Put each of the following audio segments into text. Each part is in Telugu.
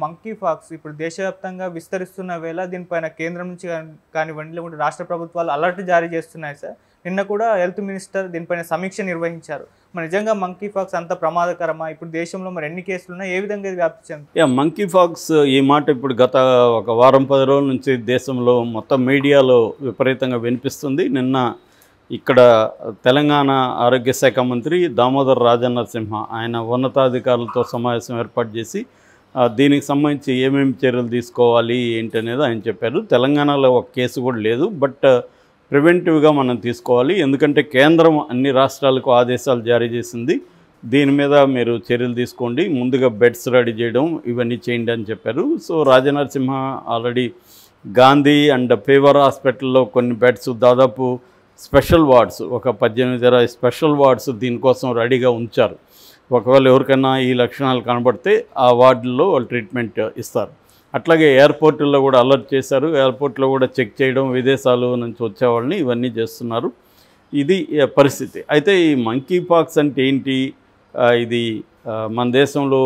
మంకీ పాక్స్ ఇప్పుడు దేశవ్యాప్తంగా విస్తరిస్తున్న వేళ దీనిపైన కేంద్రం నుంచి కానివ్వండి లేకుంటే రాష్ట్ర ప్రభుత్వాలు అలర్ట్ జారీ చేస్తున్నాయి సార్. నిన్న కూడా హెల్త్ మినిస్టర్ దీనిపైన సమీక్ష నిర్వహించారు. మరి నిజంగా మంకీ పాక్స్ అంత ప్రమాదకరమా? ఇప్పుడు దేశంలో మరి ఎన్ని కేసులు ఉన్నాయి? ఏ విధంగా ఇది వ్యాప్తి చెందుతుంది? మంకీ పాక్స్ ఈ మాట ఇప్పుడు గత ఒక వారం 10 రోజుల నుంచి దేశంలో మొత్తం మీడియాలో విపరీతంగా వినిపిస్తుంది. నిన్న ఇక్కడ తెలంగాణ ఆరోగ్య శాఖ మంత్రి దామోదర్ రాజనరసింహ ఆయన ఉన్నతాధికారులతో సమావేశం ఏర్పాటు చేసి దీనికి సంబంధించి ఏమేమి చర్యలు తీసుకోవాలి ఏంటి అనేది ఆయన చెప్పారు. తెలంగాణలో ఒక కేసు కూడా లేదు, బట్ ప్రివెంటివ్గా మనం తీసుకోవాలి. ఎందుకంటే కేంద్రం అన్ని రాష్ట్రాలకు ఆదేశాలు జారీ చేసింది. దీని మీద మీరు చర్యలు తీసుకోండి, ముందుగా బెడ్స్ రెడీ చేయడం ఇవన్నీ చేయండి అని చెప్పారు. So Rajanarasimha already Gandhi and fever హాస్పిటల్లో కొన్ని బెడ్స్ దాదాపు స్పెషల్ వార్డ్స్ ఒక 18-20 స్పెషల్ వార్డ్స్ దీనికోసం రెడీగా ఉంచారు. ఒకవేళ ఎవరికైనా ఈ లక్షణాలు కనబడితే ఆ వార్డుల్లో వాళ్ళు ట్రీట్మెంట్ ఇస్తారు. అట్లాగే ఎయిర్పోర్టుల్లో కూడా అలర్ట్ చేశారు. ఎయిర్పోర్ట్లో కూడా చెక్ చేయడం, విదేశాల నుంచి వచ్చేవాళ్ళని ఇవన్నీ చేస్తున్నారు. ఇది పరిస్థితి. అయితే ఈ మంకీ పాక్స్ అంటే ఏంటి, ఇది మన దేశంలో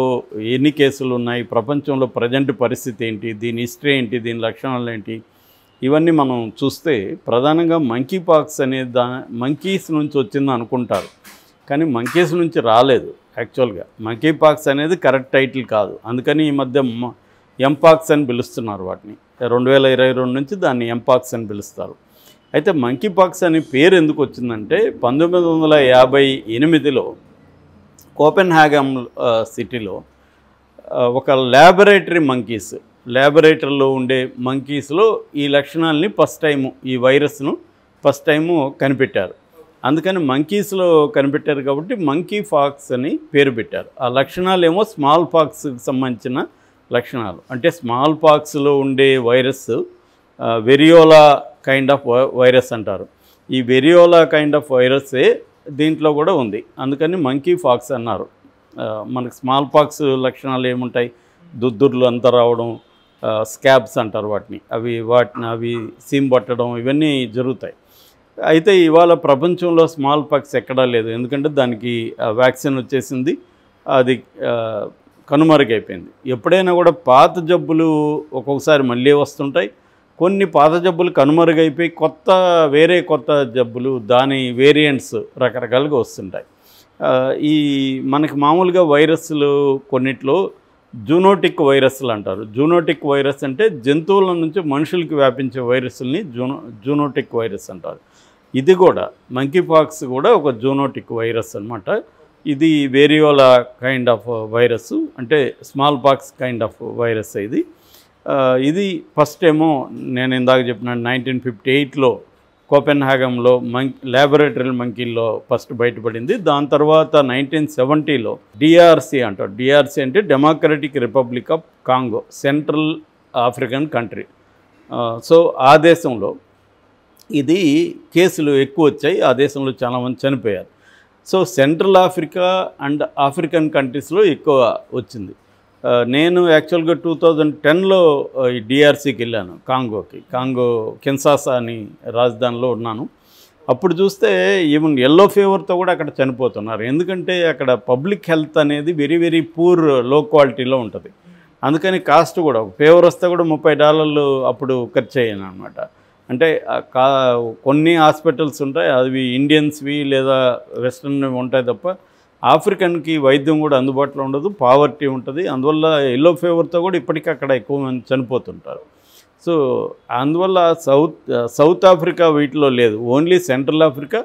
ఎన్ని కేసులు ఉన్నాయి, ప్రపంచంలో ప్రజెంట్ పరిస్థితి ఏంటి, దీని హిస్టరీ ఏంటి, దీని లక్షణాలు ఏంటి, ఇవన్నీ మనం చూస్తే ప్రధానంగా మంకీ పాక్స్ అనేది మంకీస్ నుంచి వచ్చింది అనుకుంటారు, కానీ మంకీస్ నుంచి రాలేదు. యాక్చువల్గా మంకీ పాక్స్ అనేది కరెక్ట్ టైటిల్ కాదు. అందుకని ఈ మధ్య ఎంపాక్స్ అని పిలుస్తున్నారు వాటిని. 2022 నుంచి దాన్ని ఎంపాక్స్ అని పిలుస్తారు. అయితే మంకీ పాక్స్ అనే పేరు ఎందుకు వచ్చిందంటే 1958లో కోపెన్హాగన్ సిటీలో ఒక ల్యాబొరేటరీలో ఉండే మంకీస్లో ఈ లక్షణాలని ఈ వైరస్ను ఫస్ట్ టైము కనిపెట్టారు. అందుకని మంకీస్లో కనిపెట్టారు కాబట్టి మంకీ పాక్స్ అని పేరు పెట్టారు. ఆ లక్షణాలు ఏమో స్మాల్ పాక్స్కి సంబంధించిన లక్షణాలు. అంటే స్మాల్ పాక్స్లో ఉండే వైరస్ వెరియోలా కైండ్ ఆఫ్ వైరస్ అంటారు. ఈ వెరియోలా కైండ్ ఆఫ్ వైరస్సే దీంట్లో కూడా ఉంది. అందుకని మంకీ పాక్స్ అన్నారు. మనకు స్మాల్ పాక్స్ లక్షణాలు ఏముంటాయి, దుద్దుర్లు అంతా రావడం, స్కాబ్స్ అంటారు వాటిని, అవి సీమ్ పట్టడం, ఇవన్నీ జరుగుతాయి. అయితే ఇవాళ ప్రపంచంలో స్మాల్ పాక్స్ ఎక్కడా లేదు. ఎందుకంటే దానికి వ్యాక్సిన్ వచ్చేసింది, అది కనుమరుగైపోయింది. ఎప్పుడైనా కూడా పాత జబ్బులు ఒక్కొక్కసారి మళ్ళీ వస్తుంటాయి. కొన్ని పాత జబ్బులు కనుమరుగైపోయి వేరే కొత్త జబ్బులు, దాని వేరియంట్స్ రకరకాలుగా వస్తుంటాయి. ఈ మనకి మామూలుగా వైరస్లు కొన్నిట్లో జూనోటిక్ వైరస్లు అంటారు. జూనోటిక్ వైరస్ అంటే జంతువుల నుంచి మనుషులకి వ్యాపించే వైరస్ని జూనోటిక్ వైరస్ అంటారు. ఇది కూడా మంకీ పాక్స్ కూడా ఒక జూనోటిక్ వైరస్ అన్నమాట. ఇది వేరియోలా కైండ్ ఆఫ్ వైరస్, అంటే small pox kind of virus. ఇది ఫస్ట్ ఏమో నేను ఇందాక చెప్పిన 1958లో కోపెన్హాగన్లో ల్యాబొరేటరీ మంకీల్లో ఫస్ట్ బయటపడింది. దాని తర్వాత 1970లో డిఆర్సి అంటారు. డిఆర్సి అంటే democratic republic of Congo, central African country. So ఆ దేశంలో ఇది కేసులు ఎక్కువ వచ్చాయి. ఆ దేశంలో చాలామంది చనిపోయారు. So central Africa and African కంట్రీస్లో ఎక్కువ వచ్చింది. నేను యాక్చువల్గా 2010లో ఈ డిఆర్సీకి వెళ్ళాను, కాంగో కిన్షాసా అని రాజధానిలో ఉన్నాను. అప్పుడు చూస్తే ఈవెన్ ఎల్లో ఫీవర్తో కూడా అక్కడ చనిపోతున్నారు. ఎందుకంటే అక్కడ పబ్లిక్ హెల్త్ అనేది వెరీ వెరీ పూర్, లో క్వాలిటీలో ఉంటుంది. అందుకని కాస్ట్ కూడా ఫీవర్ వస్తే కూడా $30 అప్పుడు ఖర్చు అయ్యాను అనమాట. అంటే కొన్ని హాస్పిటల్స్ ఉంటాయి, అవి ఇండియన్స్వి లేదా వెస్ట్రన్ ఉంటాయి తప్ప ఆఫ్రికన్కి వైద్యం కూడా అందుబాటులో ఉండదు, పావర్టీ ఉంటుంది. అందువల్ల ఎల్లో ఫీవర్తో కూడా ఇప్పటికీ అక్కడ ఎక్కువ మంది చనిపోతుంటారు. సో అందువల్ల సౌత్ ఆఫ్రికా వీటిలో లేదు, only central Africa,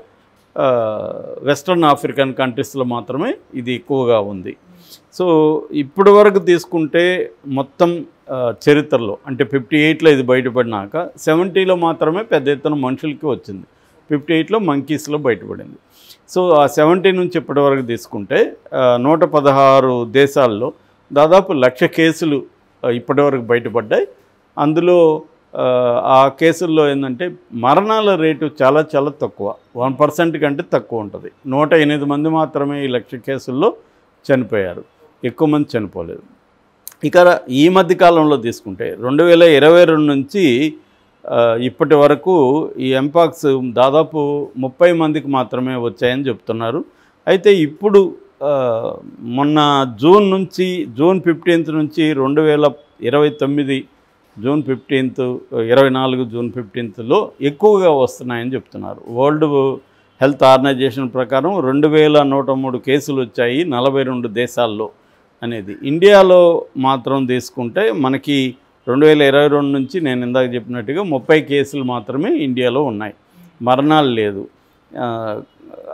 western African కంట్రీస్లో మాత్రమే ఇది ఎక్కువగా ఉంది. సో ఇప్పటి వరకు తీసుకుంటే మొత్తం చరిత్రలో అంటే 58లో ఇది బయటపడినాక 70లో మాత్రమే పెద్ద ఎత్తున మనుషులకి వచ్చింది. 58లో మంకీస్లో బయటపడింది. సో ఆ 70 నుంచి ఇప్పటి వరకు తీసుకుంటే 116 దేశాల్లో దాదాపు 1,00,000 కేసులు ఇప్పటివరకు బయటపడ్డాయి. అందులో ఆ కేసుల్లో ఏంటంటే మరణాల రేటు చాలా చాలా తక్కువ, 1% కంటే తక్కువ ఉంటుంది. 108 మంది మాత్రమే ఈ 1,00,000 కేసుల్లో చనిపోయారు, ఎక్కువ మంది చనిపోలేదు. ఇక ఈ మధ్య కాలంలో తీసుకుంటే 2022 నుంచి ఇప్పటి వరకు ఈ ఎంపాక్స్ దాదాపు 30 మందికి మాత్రమే వచ్చాయని చెప్తున్నారు. అయితే ఇప్పుడు మొన్న జూన్ 15 నుంచి 2029 జూన్ 15, 24 జూన్ 15లో ఎక్కువగా వస్తున్నాయని చెప్తున్నారు. వరల్డ్ హెల్త్ ఆర్గనైజేషన్ ప్రకారం 2103 కేసులు వచ్చాయి 42 దేశాల్లో అనేది. ఇండియాలో మాత్రం తీసుకుంటే మనకి 2022 నుంచి నేను ఇందాక చెప్పినట్టుగా 30 కేసులు మాత్రమే ఇండియాలో ఉన్నాయి, మరణాలు లేదు.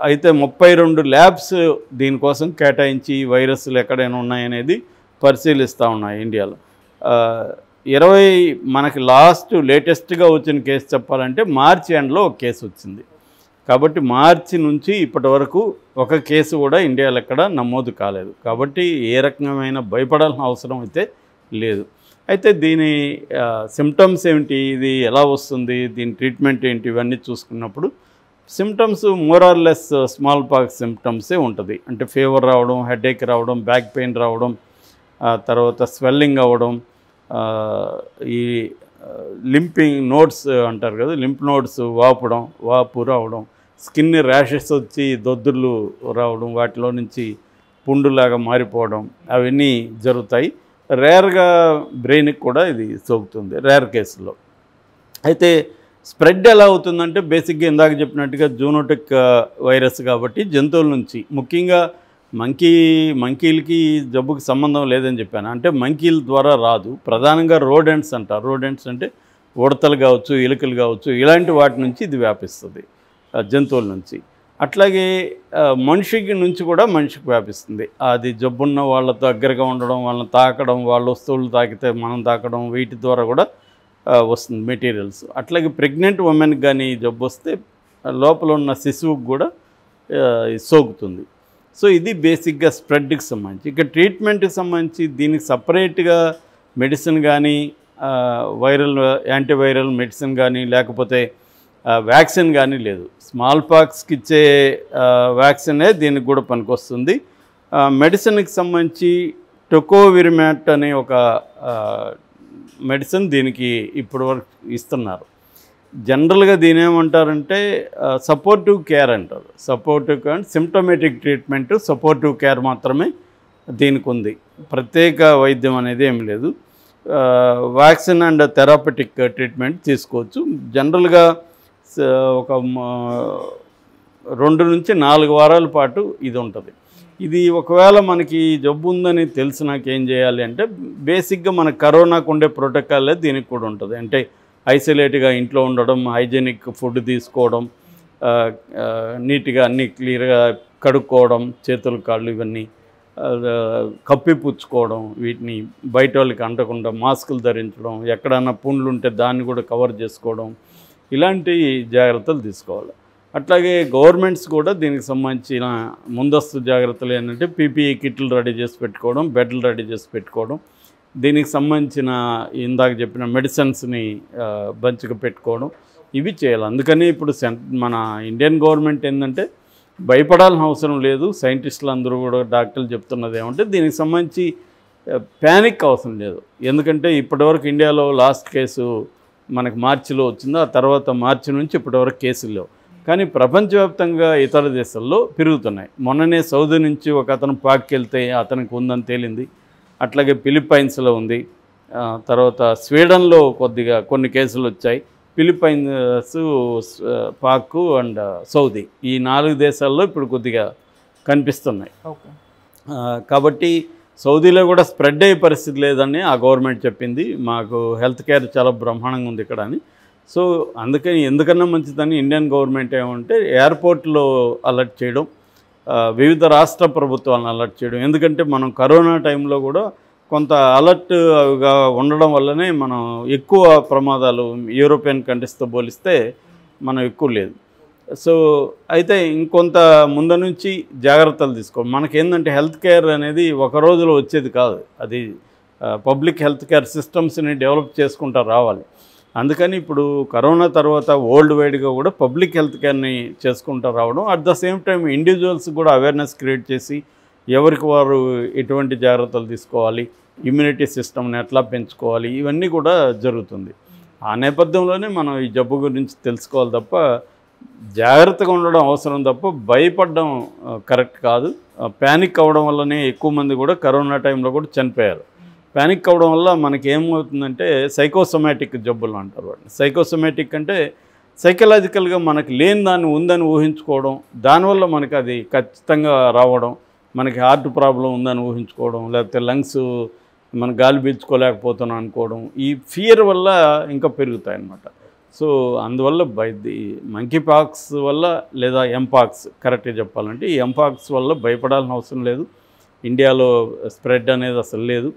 అయితే 32 ల్యాబ్స్ దీనికోసం కేటాయించి వైరస్లు ఎక్కడైనా ఉన్నాయనేది పరిశీలిస్తూ ఉన్నాయి ఇండియాలో. 20 మనకి లేటెస్ట్గా వచ్చిన కేసు చెప్పాలంటే మార్చి ఎండ్లో ఒక కేసు వచ్చింది. కాబట్టి మార్చి నుంచి ఇప్పటి వరకు ఒక కేసు కూడా ఇండియాలో ఎక్కడ నమోదు కాలేదు. కాబట్టి ఏ రకమైన భయపడాల్సిన అవసరం అయితే లేదు. అయితే దీని సిమ్టమ్స్ ఏమిటి, ఇది ఎలా వస్తుంది, దీని ట్రీట్మెంట్ ఏంటి, ఇవన్నీ చూసుకున్నప్పుడు symptoms more or less smallpox సిమ్టమ్సే ఉంటుంది. అంటే ఫీవర్ రావడం, హెడేక్ రావడం, బ్యాక్ పెయిన్ రావడం, తర్వాత స్వెల్లింగ్ అవ్వడం, ఈ లింపింగ్ నోడ్స్ అంటారు కదా, లింప్ నోడ్స్ వాపు రావడం, స్కిన్ ర్యాషెస్ వచ్చి దొద్దుర్లు రావడం, వాటిలో నుంచి పుండులాగా మారిపోవడం, అవన్నీ జరుగుతాయి. రేర్గా బ్రెయిన్కి కూడా ఇది సోకుతుంది రేర్ కేసులో. అయితే స్ప్రెడ్ ఎలా అవుతుందంటే బేసిక్గా ఇందాక చెప్పినట్టుగా జూనోటిక్ వైరస్ కాబట్టి జంతువుల నుంచి, ముఖ్యంగా మంకీలకి జబ్బుకి సంబంధం లేదని చెప్పాను. అంటే మంకీల ద్వారా రాదు, ప్రధానంగా రోడెంట్స్ అంటారు. రోడెంట్స్ అంటే ఉడతలు కావచ్చు, ఎలుకలు కావచ్చు, ఇలాంటి వాటి నుంచి ఇది వ్యాపిస్తుంది జంతువుల నుంచి. అట్లాగే మనిషికి నుంచి కూడా మనిషికి వ్యాపిస్తుంది. అది జబ్బున్న వాళ్ళ దగ్గరగా ఉండడం, వాళ్ళని తాకడం, వాళ్ళ వస్తువులు తాకితే మనం తాకడం, వీటి ద్వారా కూడా వస్తుంది మెటీరియల్స్. అట్లాగే ప్రెగ్నెంట్ ఉమెన్కి కానీ జబ్బు వస్తే లోపల ఉన్న శిశువుకి కూడా సోకుతుంది. సో ఇది బేసిక్గా స్ప్రెడ్కి సంబంధించి. ఇక ట్రీట్మెంట్కి సంబంధించి దీనికి సపరేట్గా మెడిసిన్ కానీ యాంటీవైరల్ మెడిసిన్ కానీ లేకపోతే వ్యాక్సిన్ కానీ లేదు. స్మాల్ పాక్స్కి ఇచ్చే వ్యాక్సినే దీనికి కూడా పనికొస్తుంది. మెడిసిన్కి సంబంధించి టొకోవిరిమాట్ అనే ఒక మెడిసిన్ దీనికి ఇప్పుడు వరకు ఇస్తున్నారు. జనరల్గా దీని ఏమంటారంటే సపోర్టివ్ కేర్ అంటారు. సపోర్టివ్ కేర్ అంటే సిమ్టమేటిక్ ట్రీట్మెంట్, సపోర్టివ్ కేర్ మాత్రమే దీనికి ఉంది. ప్రత్యేక వైద్యం అనేది ఏం లేదు. వ్యాక్సిన్ అండ్ థెరపటిక్ ట్రీట్మెంట్ తీసుకోవచ్చు. జనరల్గా ఒక 2 నుంచి 4 వారాల పాటు ఇది ఉంటుంది. ఇది ఒకవేళ మనకి జబ్బు ఉందని తెలిసినాక ఏం చేయాలి అంటే బేసిక్గా మన కరోనాకు ఉండే ప్రోటోకాల్లే దీనికి కూడా ఉంటుంది. అంటే ఐసోలేట్గా ఇంట్లో ఉండడం, హైజీనిక్ ఫుడ్ తీసుకోవడం, నీట్గా అన్నీ క్లియర్గా కడుక్కోవడం, చేతులు కాళ్ళు ఇవన్నీ కప్పిపుచ్చుకోవడం, వీటిని బయట వాళ్ళకి అంటకుండా మాస్కులు ధరించడం, ఎక్కడన్నా పుండ్లు ఉంటే దాన్ని కూడా కవర్ చేసుకోవడం, ఇలాంటి జాగ్రత్తలు తీసుకోవాలి. అట్లాగే గవర్నమెంట్స్ కూడా దీనికి సంబంధించిన ముందస్తు జాగ్రత్తలు ఏంటంటే పీపీఈ కిట్లు రెడీ చేసి పెట్టుకోవడం, బెడ్లు రెడీ చేసి పెట్టుకోవడం, దీనికి సంబంధించిన ఇందాక చెప్పిన మెడిసిన్స్ని బంచ్గా పెట్టుకోవడం, ఇవి చేయాలి. అందుకని ఇప్పుడు మన ఇండియన్ గవర్నమెంట్ ఏంటంటే భయపడాల్సిన అవసరం లేదు. సైంటిస్టులు అందరూ కూడా డాక్టర్లు చెప్తున్నది ఏమంటే దీనికి సంబంధించి ప్యానిక్ అవసరం లేదు. ఎందుకంటే ఇప్పటివరకు ఇండియాలో లాస్ట్ కేసు మనకు మార్చిలో వచ్చింది. ఆ తర్వాత మార్చి నుంచి ఇప్పటివరకు కేసులు లేవు. కానీ ప్రపంచవ్యాప్తంగా ఇతర దేశాల్లో పెరుగుతున్నాయి. మొన్ననే సౌదీ నుంచి ఒక అతను పాక్కెళ్తే అతనికి ఉందని తేలింది. అట్లాగే ఫిలిప్పైన్స్లో ఉంది. తర్వాత స్వీడన్లో కొన్ని కేసులు వచ్చాయి. ఫిలిప్పైన్స్, పాక్ అండ్ సౌదీ, ఈ 4 దేశాల్లో ఇప్పుడు కొద్దిగా కనిపిస్తున్నాయి. కాబట్టి సౌదీలో కూడా స్ప్రెడ్ అయ్యే పరిస్థితి లేదని ఆ గవర్నమెంట్ చెప్పింది. మాకు హెల్త్ కేర్ చాలా బ్రహ్మాండంగా ఉంది ఇక్కడ అని. సో అందుకని ఎందుకన్నా మంచిదని ఇండియన్ గవర్నమెంట్ ఏమంటే ఎయిర్పోర్ట్లో అలర్ట్ చేయడం, వివిధ రాష్ట్ర ప్రభుత్వాలను అలర్ట్ చేయడం. ఎందుకంటే మనం కరోనా టైంలో కూడా కొంత అలర్ట్గా ఉండడం వల్లనే మనం ఎక్కువ ప్రమాదాలు యూరోపియన్ కంట్రీస్తో పోలిస్తే మనం ఎక్కువ లేదు. సో అయితే ఇంకొంత ముందు నుంచి జాగ్రత్తలు తీసుకోవాలి. మనకేంటంటే హెల్త్ కేర్ అనేది ఒక రోజులో వచ్చేది కాదు. అది పబ్లిక్ హెల్త్ కేర్ సిస్టమ్స్ని డెవలప్ చేసుకుంటూ రావాలి. అందుకని ఇప్పుడు కరోనా తర్వాత వరల్డ్ వైడ్గా కూడా పబ్లిక్ హెల్త్ కేర్ని చేసుకుంటూ రావడం, at the same time individuals కూడా అవేర్నెస్ క్రియేట్ చేసి ఎవరికి వారు ఎటువంటి జాగ్రత్తలు తీసుకోవాలి, ఇమ్యూనిటీ సిస్టమ్ని ఎట్లా పెంచుకోవాలి, ఇవన్నీ కూడా జరుగుతుంది. ఆ నేపథ్యంలోనే మనం ఈ జబ్బు గురించి తెలుసుకోవాలి తప్ప జాగ్రత్తగా ఉండడం అవసరం తప్ప భయపడడం కరెక్ట్ కాదు. ప్యానిక్ అవ్వడం వల్లనే ఎక్కువ మంది కూడా కరోనా టైంలో కూడా చనిపోయారు. ప్యానిక్ అవ్వడం వల్ల మనకి ఏమవుతుందంటే సైకోసోమాటిక్ జబ్బులు అంటారు వాటిని. సైకోసోమాటిక్ అంటే సైకలాజికల్గా మనకి లేని దాన్ని ఉందని ఊహించుకోవడం, దానివల్ల మనకి అది ఖచ్చితంగా రావడం, మనకి హార్ట్ ప్రాబ్లం ఉందని ఊహించుకోవడం, లేకపోతే లంగ్స్ మన గాలి పీల్చుకోలేకపోతున్నాం అనుకోవడం, ఈ ఫియర్ వల్ల ఇంకా పెరుగుతాయి అన్నమాట. సో అందువల్ల మంకీ పాక్స్ వల్ల లేదా ఎంపాక్స్ కరెక్ట్గా చెప్పాలంటే ఈ ఎంపాక్స్ వల్ల భయపడాల్సిన అవసరం లేదు. ఇండియాలో స్ప్రెడ్ అనేది అసలు లేదు.